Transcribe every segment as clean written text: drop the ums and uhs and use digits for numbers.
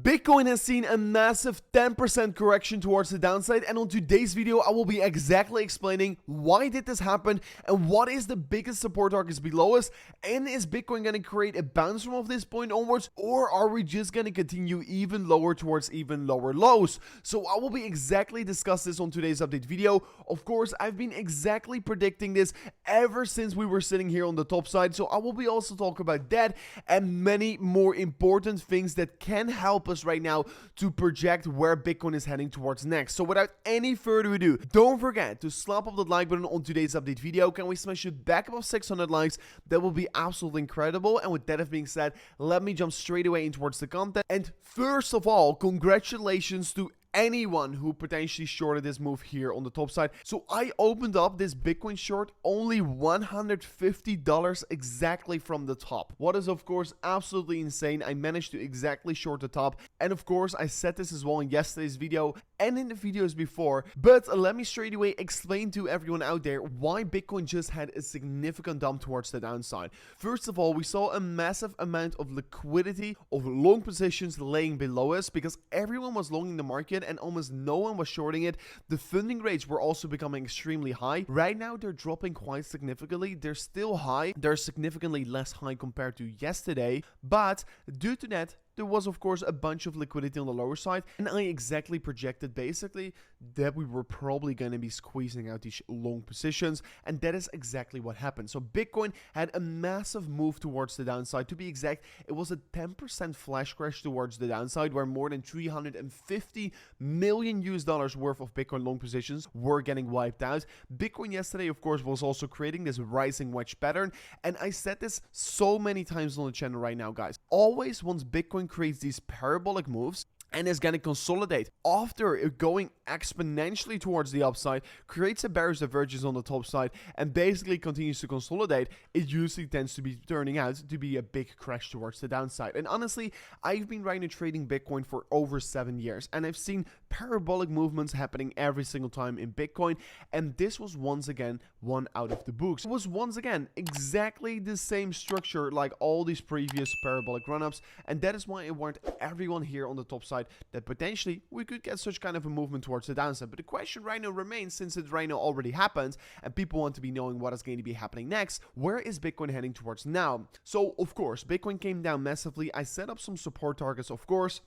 Bitcoin has seen a massive 10% correction towards the downside, and on today's video I will be exactly explaining why did this happen and what is the biggest support targets below us, and is Bitcoin going to create a bounce from this point onwards, or are we just going to continue even lower towards even lower lows? So I will be exactly discuss this on today's update video. Of course, I've been exactly predicting this ever since we were sitting here on the top side, so I will be also talk about that and many more important things that can help us right now to project where Bitcoin is heading towards next. So without any further ado, don't forget to slap up the like button on today's update video. Can we smash it back above 600 likes? That will be absolutely incredible. And with that being said, let me jump straight away in towards the content. And first of all, congratulations to anyone who potentially shorted this move here on the top side. So I opened up this Bitcoin short only $150 exactly from the top. What is of course absolutely insane. I managed to exactly short the top, and of course I said this as well in yesterday's video and in the videos before, but let me straight away explain to everyone out there why Bitcoin just had a significant dump towards the downside. First of all, we saw a massive amount of liquidity of long positions laying below us because everyone was longing the market and almost no one was shorting it. The funding rates were also becoming extremely high. Right now they're dropping quite significantly. They're still high. They're significantly less high compared to yesterday, but due to that, there was of course a bunch of liquidity on the lower side, and I exactly projected basically that we were probably going to be squeezing out these long positions, and that is exactly what happened. So Bitcoin had a massive move towards the downside. To be exact, it was a 10% flash crash towards the downside where more than 350 million US dollars worth of Bitcoin long positions were getting wiped out. Bitcoin yesterday of course was also creating this rising wedge pattern, and I said this so many times on the channel right now, guys. Always once Bitcoin creates these parabolic moves and is going to consolidate after going exponentially towards the upside, creates a bearish divergence on the top side, and basically continues to consolidate, it usually tends to be turning out to be a big crash towards the downside. And honestly, I've been right now trading Bitcoin for over 7 years, and I've seen parabolic movements happening every single time in Bitcoin, and this was once again one out of the books. It was once again exactly the same structure like all these previous parabolic run-ups, and that is why I warned everyone here on the top side that potentially we could get such kind of a movement towards the downside. But the question right now remains, since it right now already happened and people want to be knowing what is going to be happening next, where is Bitcoin heading towards now? So of course Bitcoin came down massively. I set up some support targets, of course,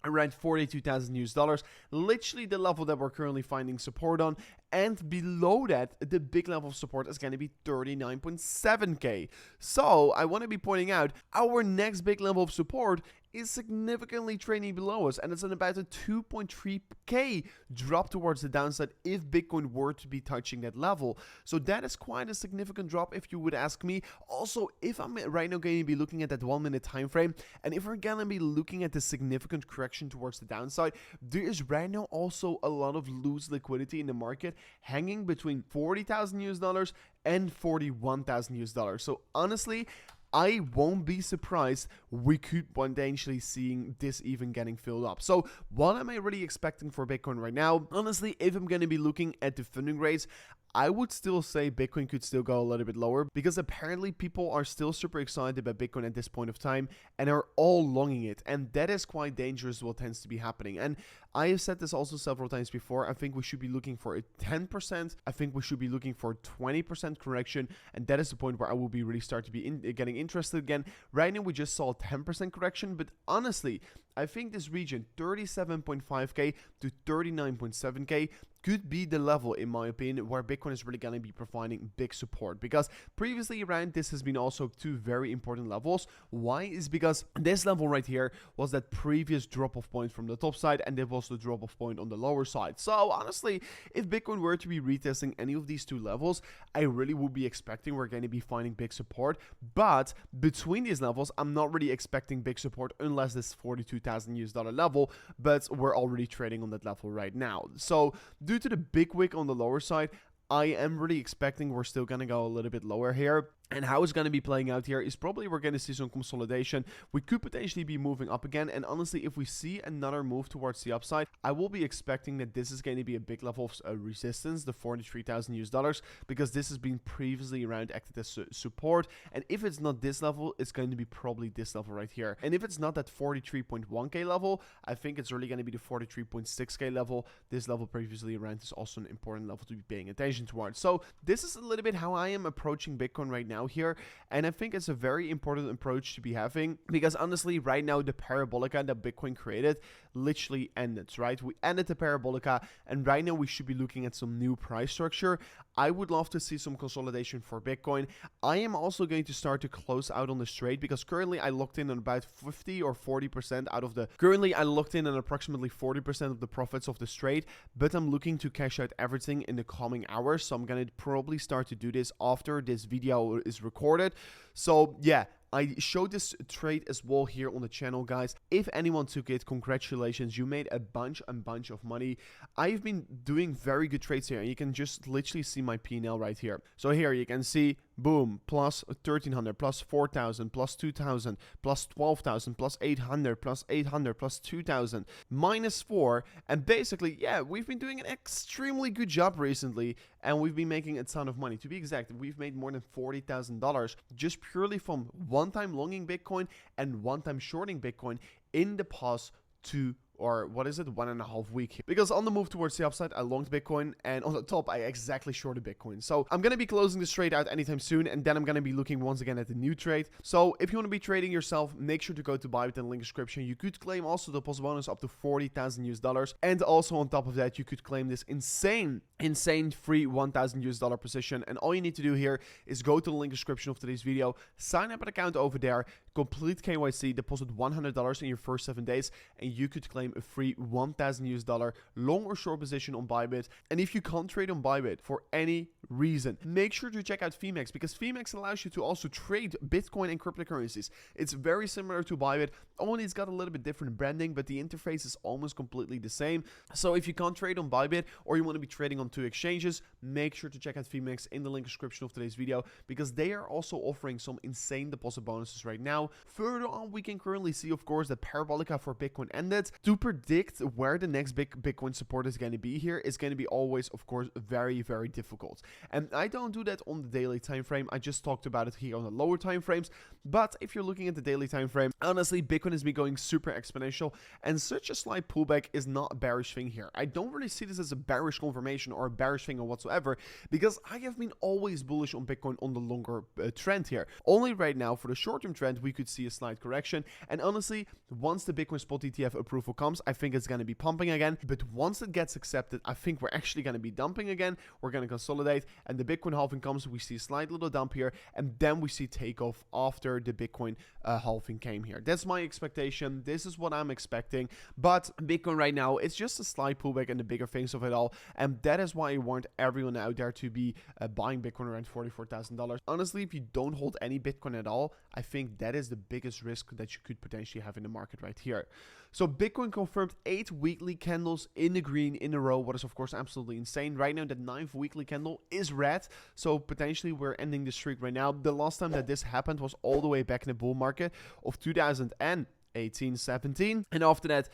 around 42,000 US dollars, literally the level that we're currently finding support on, and below that the big level of support is going to be 39.7k. So I want to be pointing out our next big level of support is significantly trading below us, and it's at about a 2.3k drop towards the downside if Bitcoin were to be touching that level. So that is quite a significant drop if you would ask me. Also, if I'm right now going to be looking at that 1 minute time frame, and if we're going to be looking at the significant correction towards the downside, there is right now also a lot of loose liquidity in the market hanging between 40,000 US dollars and 41,000 US dollars. So honestly, I won't be surprised we could potentially seeing this even getting filled up. So what am I really expecting for Bitcoin right now? Honestly, if I'm going to be looking at the funding rates, I would still say Bitcoin could still go a little bit lower because apparently people are still super excited about Bitcoin at this point of time and are all longing it, and that is quite dangerous what tends to be happening. And I have said this also several times before. I think we should be looking for a 10%. I think we should be looking for 20% correction, and that is the point where I will be really start to be getting interested again. Right now we just saw a 10% correction, but honestly, I think this region 37.5k to 39.7k could be the level, in my opinion, where Bitcoin is really going to be providing big support, because previously around this has been also two very important levels. Why? Is because this level right here was that previous drop off point from the top side, and there was the drop off point on the lower side. So honestly, if Bitcoin were to be retesting any of these two levels, I really would be expecting we're going to be finding big support. But between these levels, I'm not really expecting big support unless this 42,000 US dollar level, but we're already trading on that level right now. So due to the big wick on the lower side, I am really expecting we're still going to go a little bit lower here. And how it's going to be playing out here is probably we're going to see some consolidation. We could potentially be moving up again. And honestly, if we see another move towards the upside, I will be expecting that this is going to be a big level of resistance, the 43,000 US dollars, because this has been previously around acted as support. And if it's not this level, it's going to be probably this level right here. And if it's not that 43.1k level, I think it's really going to be the 43.6k level. This level previously around is also an important level to be paying attention towards. So this is a little bit how I am approaching Bitcoin right now here, and I think it's a very important approach to be having, because honestly right now the parabolica that Bitcoin created literally ended, right? We ended the parabolica, and right now we should be looking at some new price structure. I would love to see some consolidation for Bitcoin. I am also going to start to close out on this trade, because currently I locked in on about 50 or 40% out of the I locked in on approximately 40% of the profits of this trade, but I'm looking to cash out everything in the coming hours. So I'm going to probably start to do this after this video is recorded. So yeah, I showed this trade as well here on the channel, guys. If anyone took it, congratulations, you made a bunch of money. I've been doing very good trades here, and you can just literally see my P&L right here. So here you can see, boom, plus 1,300, plus 4,000, plus 2,000, plus 12,000, plus 800, plus 800, plus 2,000, minus 4. And basically, yeah, we've been doing an extremely good job recently, and we've been making a ton of money. To be exact, we've made more than $40,000 just purely from one-time longing Bitcoin and one-time shorting Bitcoin in the past 1.5 weeks. Because on the move towards the upside, I longed Bitcoin, and on the top, I exactly shorted Bitcoin. So I'm going to be closing this trade out anytime soon, and then I'm going to be looking once again at the new trade. So if you want to be trading yourself, make sure to go to BYBIT in the link description. You could claim also the deposit bonus up to 40,000 US dollars. And also on top of that, you could claim this insane free 1,000 US dollar position. And all you need to do here is go to the link description of today's video, sign up an account over there, complete KYC, deposit $100 in your first 7 days, and you could claim a free 1,000 US dollar long or short position on BYBIT. And if you can't trade on BYBIT for any reason, make sure to check out Fimex, because Fimex allows you to also trade Bitcoin and cryptocurrencies. It's very similar to BYBIT, only it's got a little bit different branding, but the interface is almost completely the same. So if you can't trade on BYBIT, or you want to be trading on 2 exchanges, make sure to check out Fimex in the link description of today's video, because they are also offering some insane deposit bonuses right now. Further on, we can currently see, of course, that parabolica for Bitcoin ended. To predict where the next big Bitcoin support is going to be here is going to be always, of course, very difficult. And I don't do that on the daily time frame. I just talked about it here on the lower time frames. But if you're looking at the daily time frame, honestly, Bitcoin has been going super exponential, and such a slight pullback is not a bearish thing here. I don't really see this as a bearish confirmation or a bearish thing or whatsoever, because I have been always bullish on Bitcoin on the longer trend here. Only right now, for the short-term trend, we could see a slight correction. And honestly, once the Bitcoin spot ETF approval comes, I think it's going to be pumping again. But once it gets accepted, I think we're actually going to be dumping again. We're going to consolidate, and the Bitcoin halving comes, we see a slight little dump here, and then we see takeoff after the Bitcoin halving came here. That's my expectation. This is what I'm expecting. But Bitcoin right now, it's just a slight pullback in the bigger things of it all, and that is why I want everyone out there to be buying Bitcoin around $44,000. Honestly, if you don't hold any Bitcoin at all, I think that is the biggest risk that you could potentially have in the market right here. So Bitcoin confirmed 8 weekly candles in the green in a row, what is of course absolutely insane. Right now, the 9th weekly candle is red, so potentially we're ending the streak right now. The last time that this happened was all the way back in the bull market of 2018-17, and after that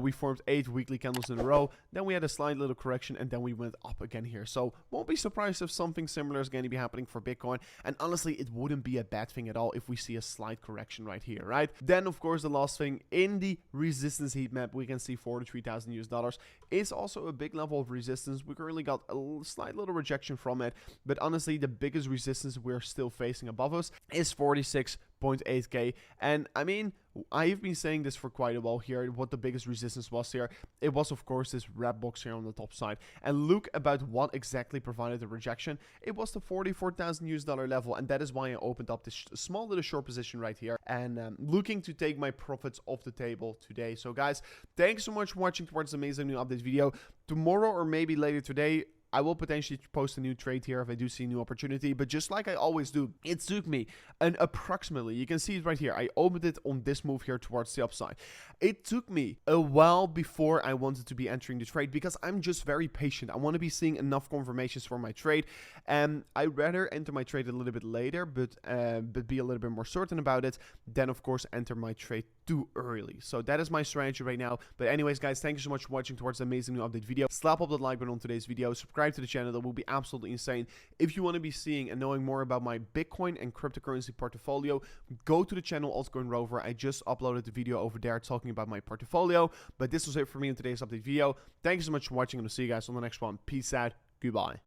we formed 8 weekly candles in a row. Then we had a slight little correction, and then we went up again here. So won't be surprised if something similar is going to be happening for Bitcoin, and honestly, it wouldn't be a bad thing at all if we see a slight correction right here, right? Then of course, the last thing in the resistance heat map, we can see 43,000 US dollars is also a big level of resistance. We currently got a slight little rejection from it, but honestly, the biggest resistance we're still facing above us is 46.8k. And I mean, I've been saying this for quite a while here, what the biggest resistance was here. It was of course this red box here on the top side, and look about what exactly provided the rejection. It was the 44,000 US dollar level, and that is why I opened up this small little short position right here, and looking to take my profits off the table today. So guys, thanks so much for watching towards the amazing new update video. Tomorrow or maybe later today, I will potentially post a new trade here if I do see a new opportunity. But just like I always do, it took me approximately, you can see it right here, I opened it on this move here towards the upside. It took me a while before I wanted to be entering the trade because I'm just very patient. I want to be seeing enough confirmations for my trade, and I'd rather enter my trade a little bit later, but be a little bit more certain about it than, of course, enter my trade too early. So that is my strategy right now. But anyways, guys, thank you so much for watching towards the amazing new update video. Slap up that like button on today's video, subscribe to the channel, that will be absolutely insane. If you want to be seeing and knowing more about my Bitcoin and cryptocurrency portfolio, go to the channel Altcoin Rover. I just uploaded the video over there talking about my portfolio. But this was it for me in today's update video. Thank you so much for watching, and I'll see you guys on the next one. Peace out. Goodbye.